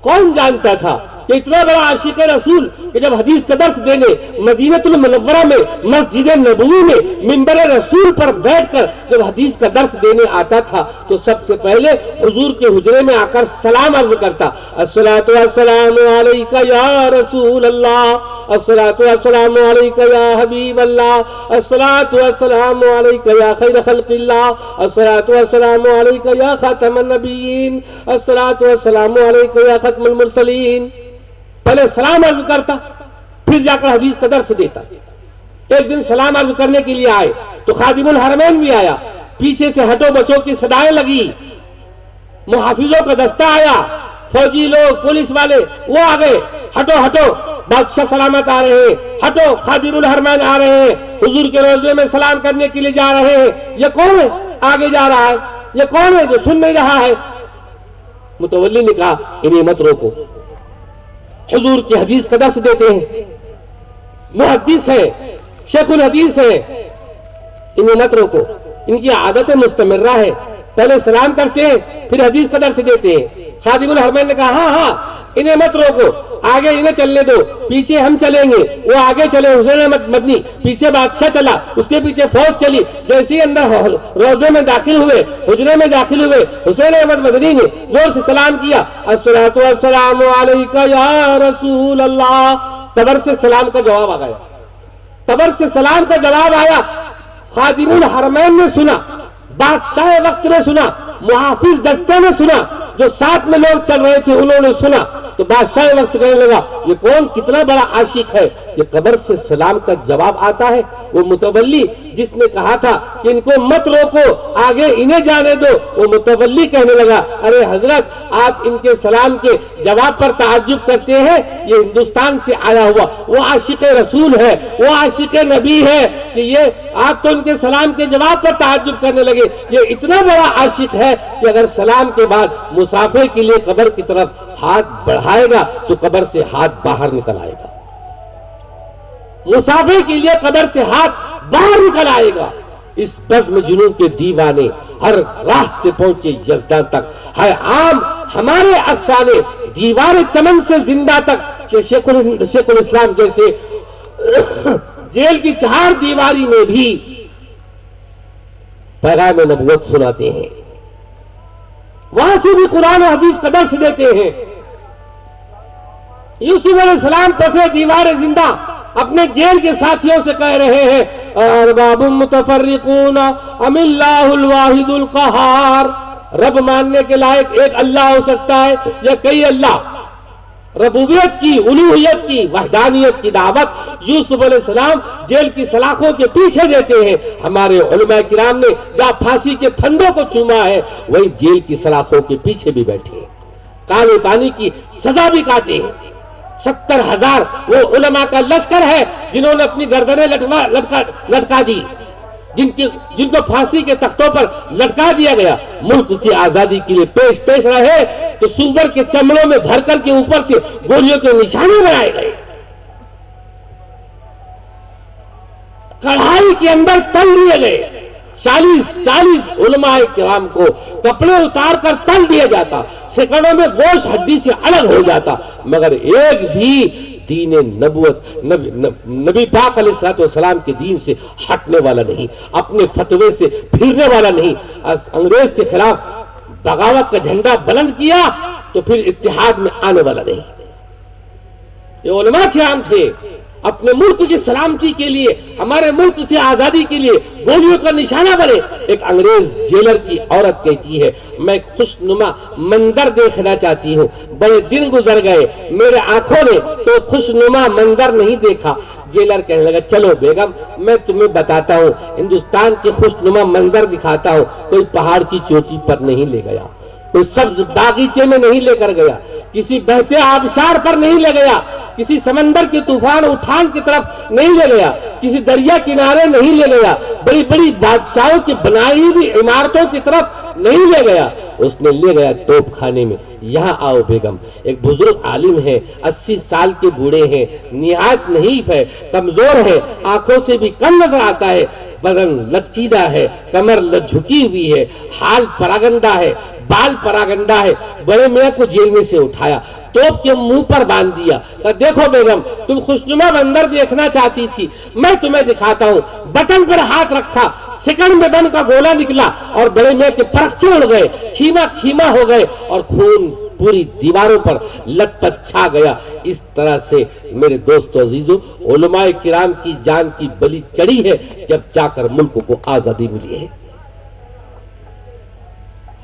کون جانتا تھا کہ اتنا بڑا عاشق رسول کہ جب حدیث کا درس دینے مدینہ المنورہ میں مسجد نبوی میں منبر رسول پر بیٹھ کر جب حدیث کا درس دینے آتا تھا تو سب سے پہلے حضور کے حجرے میں آ کر سلام عرض کرتا. الصلاۃ والسلام علیک یا رسول اللہ، الصلاۃ والسلام علیک یا حبیب اللہ، الصلاۃ والسلام علیک یا خیر خلق اللہ، الصلاۃ والسلام علیک یا خاتم النبیین، الصلاۃ والسلام علیک یا ختم المرسلین. پہلے سلام عرض کرتا پھر جا کر حدیث کا درس دیتا. ایک دن سلام عرض کرنے کے لیے آئے تو خادم الحرمین بھی آیا. پیچھے سے ہٹو بچوں کی صدائیں لگی، محافظوں کا دستہ آیا، فوجی لوگ پولیس والے وہ آ گئے. ہٹو ہٹو بادشاہ سلامت آ رہے ہیں، ہٹو خادم الحرمین آ رہے ہیں، حضور کے روضے میں سلام کرنے کے لیے جا رہے ہیں. یہ کون ہے آگے جا رہا ہے؟ یہ کون ہے جو سن نہیں رہا ہے؟ متولی نے کہا انہیں مت روکو، حضور کی حدیث کا درس دیتے ہیں، محدث ہے، شیخ الحدیث ہے، انہیں مت روکو. ان کی عادت مستمرہ ہے، پہلے سلام کرتے ہیں پھر حدیث کا درس دیتے ہیں. خادم الحرمین نے کہا ہاں ہاں انہیں مت روکو، آگے انہیں چلنے دو، پیچھے ہم چلیں گے. وہ آگے چلے حسین احمد مدنی، پیچھے بادشاہ چلا، اس کے پیچھے فوج چلی. جیسے ہی اندر روضے میں داخل ہوئے، حجرے میں داخل ہوئے، حسین احمد مدنی نے زور سے سلام کیا، الصلاۃ والسلام علیک یا رسول اللہ. تبر سے سلام کا جواب آ گیا، تبر سے سلام کا جواب آیا. خادم الحرمین نے سنا، بادشاہ وقت نے سنا، محافظ دستے نے سنا، جو ساتھ میں لوگ چل رہے تھے انہوں نے سنا، تو بادشاہ وقت کہنے لگا یہ کون کتنا بڑا عاشق ہے، یہ قبر سے سلام کا جواب آتا ہے۔ وہ متولی جس نے کہا تھا کہ ان کو مت روکو، آگے انہیں جانے دو، وہ متولی کہنے لگا ارے حضرت آپ ان کے سلام کے جواب پر تعجب کرتے ہیں، یہ ہندوستان سے آیا ہوا وہ عاشق رسول ہے، وہ عاشق نبی ہے، کہ یہ آپ تو ان کے سلام کے جواب پر تعجب کرنے لگے، یہ اتنا بڑا عاشق ہے کہ اگر سلام کے بعد مسافر کے لیے قبر کی طرف ہاتھ بڑھائے گا تو قبر سے ہاتھ باہر نکل آئے گا، مسافر کے لیے قبر سے ہاتھ باہر نکل آئے گا۔ اس بزم جنون کے دیوانے ہر راہ سے پہنچے یزدان تک، ہے عام ہمارے افسانے دیوار چمن سے زندہ تک، کہ شیخ الاسلام جیسے جیل کی چہار دیواری میں بھی پیغام نبوت سناتے ہیں، وہاں سے بھی قرآن و حدیث کا درس دیتے ہیں۔ یوسف علیہ السلام پسے دیوار زندہ اپنے جیل کے ساتھیوں سے کہہ رہے ہیں ارباب متفرقون ام اللہ الواحد القہار، رب ماننے کے لائق ایک اللہ ہو سکتا ہے یا کئی اللہ؟ ربوبیت کی، الوہیت کی، وحدانیت کی دعوت یوسف علیہ السلام جیل کی سلاخوں کے پیچھے دیتے ہیں۔ ہمارے علماء کرام نے جہاں پھانسی کے پھندوں کو چوما ہے وہی جیل کی سلاخوں کے پیچھے بھی بیٹھے ہیں، کالے پانی کی سزا بھی کاٹے ہیں۔ 70,000 وہ علماء کا لشکر ہے جنہوں نے اپنی گردنیں لٹکا دی، جن کو پھانسی کے تختوں پر لٹکا دیا گیا، ملک کی آزادی کے لیے پیش رہے تو سور کے چمڑوں میں بھر کر کے اوپر سے گولیوں کے نشانے بنائے گئے، کڑھائی کے اندر تل دیے گئے، 40 علماء کرام کو کپڑے اتار کر تل دیا جاتا، سیکنڈوں میں گوشت ہڈی سے الگ ہو جاتا، مگر ایک بھی دین نبوت نبی پاک علیہ السلام کے دین سے ہٹنے والا نہیں، اپنے فتوے سے پھرنے والا نہیں۔ انگریز کے خلاف بغاوت کا جھنڈا بلند کیا تو پھر اتحاد میں آنے والا نہیں۔ یہ علماء کرام تھے، اپنے ملک کی سلامتی کے لیے، ہمارے ملک کی آزادی کے لیے گولیوں کا نشانہ بنے۔ ایک انگریز جیلر کی عورت کہتی ہے میں ایک خوشنما منظر دیکھنا چاہتی ہوں، بڑے دن گزر گئے میرے آنکھوں نے تو خوشنما منظر نہیں دیکھا۔ جیلر کہنے لگا چلو بیگم میں تمہیں بتاتا ہوں، ہندوستان کے خوشنما منظر دکھاتا ہوں۔ کوئی پہاڑ کی چوٹی پر نہیں لے گیا، کوئی سبز باغیچے میں نہیں لے کر گیا، کسی بہتے آبشار پر نہیں لے گیا، کسی سمندر کے طوفان اٹھان کی طرف نہیں لے گیا، کسی دریا کنارے نہیں لے گیا، بڑی بڑی بادشاہوں کی بنائی ہوئی عمارتوں کی طرف نہیں لے گیا، اس نے لے گیا توپ خانے میں۔ یہاں آؤ بیگم، ایک بزرگ عالم ہے، 80 سال کے بوڑھے ہیں، نہایت نحیف ہے، کمزور ہے، آنکھوں سے بھی کم نظر آتا ہے، بدن لچکیدہ ہے، کمر جھکی ہوئی ہے، حال پراگندہ ہے، بال پراگندہ ہے۔ بڑے میاں کو جیل میں سے اٹھایا، توپ کے منہ پر باندھ دیا، کہا دیکھو بیگم تم خوشنما منظر دیکھنا چاہتی تھی، میں تمہیں دکھاتا ہوں۔ بٹن پر ہاتھ رکھا، سیکنڈ میں بم کا گولہ نکلا اور بڑے میاں کے پرخچے اڑ گئے، خیمہ ہو گئے اور خون پوری دیواروں پر لت پت چھا گیا۔ اس طرح سے میرے دوستو عزیزو علماء کرام کی جان کی بلی چڑھی ہے جب جا کر ملک کو آزادی ملی ہے۔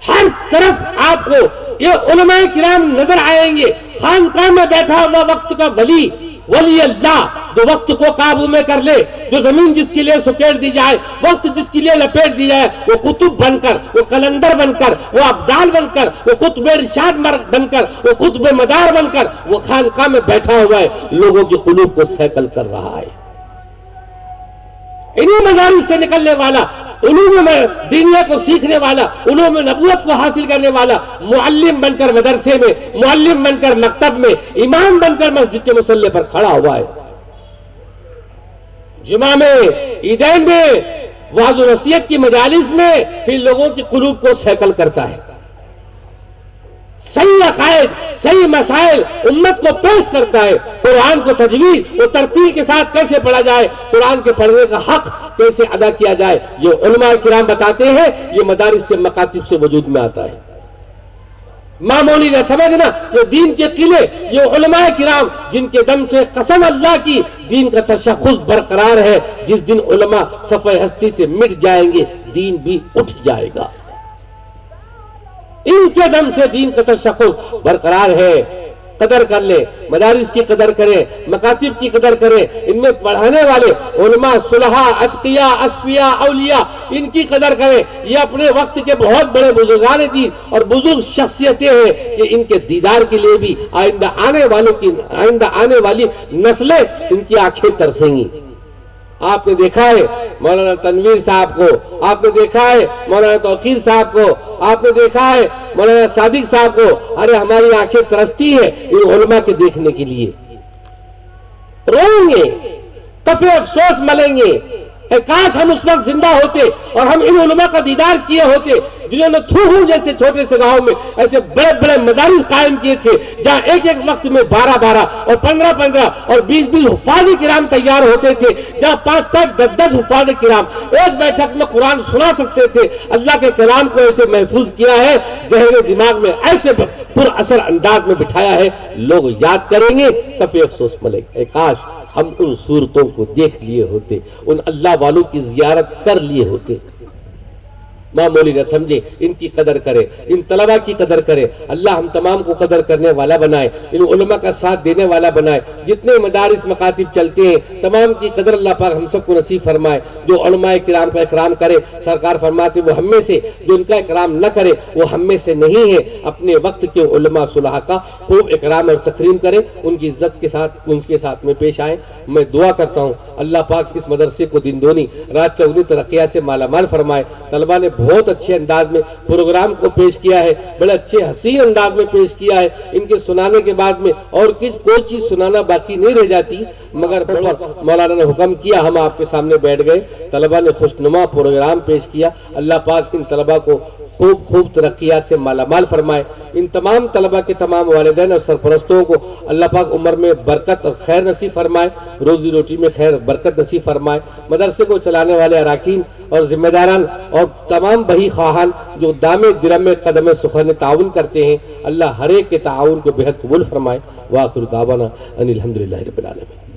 ہر طرف آپ کو یہ علماء کرام نظر آئیں گے، خانقاہ میں بیٹھا ہوا وقت کا ولی اللہ جو وقت کو قابو میں کر لے، جو زمین جس کے لیے سکیٹ دی جائے، وقت جس کے لیے لپیٹ دی جائے، وہ کتب بن کر، وہ کلندر بن کر، وہ ابدال بن کر، وہ قطب ارشاد بن کر، وہ قطب مدار بن کر وہ خانقاہ میں بیٹھا ہوا ہے، لوگوں کے قلوب کو سیکل کر رہا ہے۔ انہی مدارس سے نکلنے والا، علوم دینیہ کو سیکھنے والا، علوم نبوت کو حاصل کرنے والا، معلم بن کر مدرسے میں، معلم بن کر مکتب میں، امام بن کر مسجد کے مصلی پر کھڑا ہوا ہے۔ جمعہ میں، عیدین میں، وعظ و نصیحت کی مجالس میں پھر لوگوں کی قلوب کو سیکل کرتا ہے۔ صحیح عقائد، صحیح مسائل امت کو پیش کرتا ہے۔ قرآن کو تجوید و ترتیل کے ساتھ کیسے پڑھا جائے، قرآن کے پڑھنے کا حق کیسے ادا کیا جائے، یہ علماء کرام بتاتے ہیں، یہ مدارس سے مکاتب سے وجود میں آتا ہے۔ معمولی نہ سمجھنا، یہ دین کے قلعے، یہ علماء کرام جن کے دم سے قسم اللہ کی دین کا تشخص برقرار ہے۔ جس دن علماء صفحہ ہستی سے مٹ جائیں گے دین بھی اٹھ جائے گا۔ ان کے دم سے دین کا تشخص برقرار ہے۔ قدر کر لیں، مدارس کی قدر کریں، مکاتب کی قدر کریں، ان میں پڑھانے والے علماء، صلحاء، اتقیاء، اصفیاء، اولیاء، ان کی قدر کریں۔ یہ اپنے وقت کے بہت بڑے بزرگان دین اور بزرگ شخصیتیں ہیں کہ ان کے دیدار کے لیے بھی آئندہ آنے والی نسلیں ان کی آنکھیں ترسیں گی۔ آپ نے دیکھا ہے مولانا تنویر صاحب کو، آپ نے دیکھا ہے مولانا توقیر صاحب کو، آپ نے دیکھا ہے مولانا صادق صاحب کو، ارے ہماری آنکھیں ترستی ہیں ان علماء کے دیکھنے کے لیے۔ روئیں گے، تفے افسوس ملیں گے، اے کاش ہم اس وقت زندہ ہوتے اور ہم ان علماء کا دیدار کیے ہوتے جنہوں نے تھوہو جیسے چھوٹے سے گاؤں میں ایسے بڑے بڑے مدارس قائم کیے تھے جہاں ایک ایک وقت میں 12 اور 15 اور 20 حفاظ کرام تیار ہوتے تھے، جہاں 5 10 حفاظ کرام ایک بیٹھک میں قرآن سنا سکتے تھے۔ اللہ کے کلام کو ایسے محفوظ کیا ہے، ذہن دماغ میں ایسے پر اثر انداز میں بٹھایا ہے، لوگ یاد کریں گے، کفے افسوس ملے گا۔ اے کاش ہم ان صورتوں کو دیکھ لیے ہوتے، ان اللہ والوں کی زیارت کر لیے ہوتے۔ معمولی نہ سمجھے، ان کی قدر کرے، ان طلباء کی قدر کرے۔ اللہ ہم تمام کو قدر کرنے والا بنائے، ان علماء کا ساتھ دینے والا بنائے۔ جتنے مدارس مکاتب چلتے ہیں تمام کی قدر اللہ پاک ہم سب کو نصیب فرمائے۔ جو علماء کرام کا اکرام کرے، سرکار فرماتے وہ ہم میں سے، جو ان کا اکرام نہ کرے وہ ہم میں سے نہیں ہے۔ اپنے وقت کے علماء صلحاء کا خوب اکرام اور تکریم کرے، ان کی عزت کے ساتھ ان کے ساتھ میں پیش آئے۔ میں دعا کرتا ہوں اللہ پاک اس مدرسے کو دن دونی رات چوگنی ترقیات سے مالا مال فرمائے۔ طلباء نے بہت اچھے انداز میں پروگرام کو پیش کیا ہے، بڑے اچھے حسین انداز میں پیش کیا ہے۔ ان کے سنانے کے بعد میں اور کوئی چیز سنانا باقی نہیں رہ جاتی، مگر مولانا نے حکم کیا، ہم آپ کے سامنے بیٹھ گئے۔ طلباء نے خوشنما پروگرام پیش کیا۔ اللہ پاک ان طلباء کو خوب ترقیات سے مالا مال فرمائے۔ ان تمام طلباء کے تمام والدین اور سرپرستوں کو اللہ پاک عمر میں برکت اور خیر نصیب فرمائے، روزی روٹی میں خیر برکت نصیب فرمائے۔ مدرسے کو چلانے والے اراکین اور ذمہ داران اور تمام بہی خواہان جو دام درم قدم سخن تعاون کرتے ہیں، اللہ ہر ایک کے تعاون کو بہت قبول فرمائے۔ وآخر دعوانا ان الحمدللہ رب العالمین۔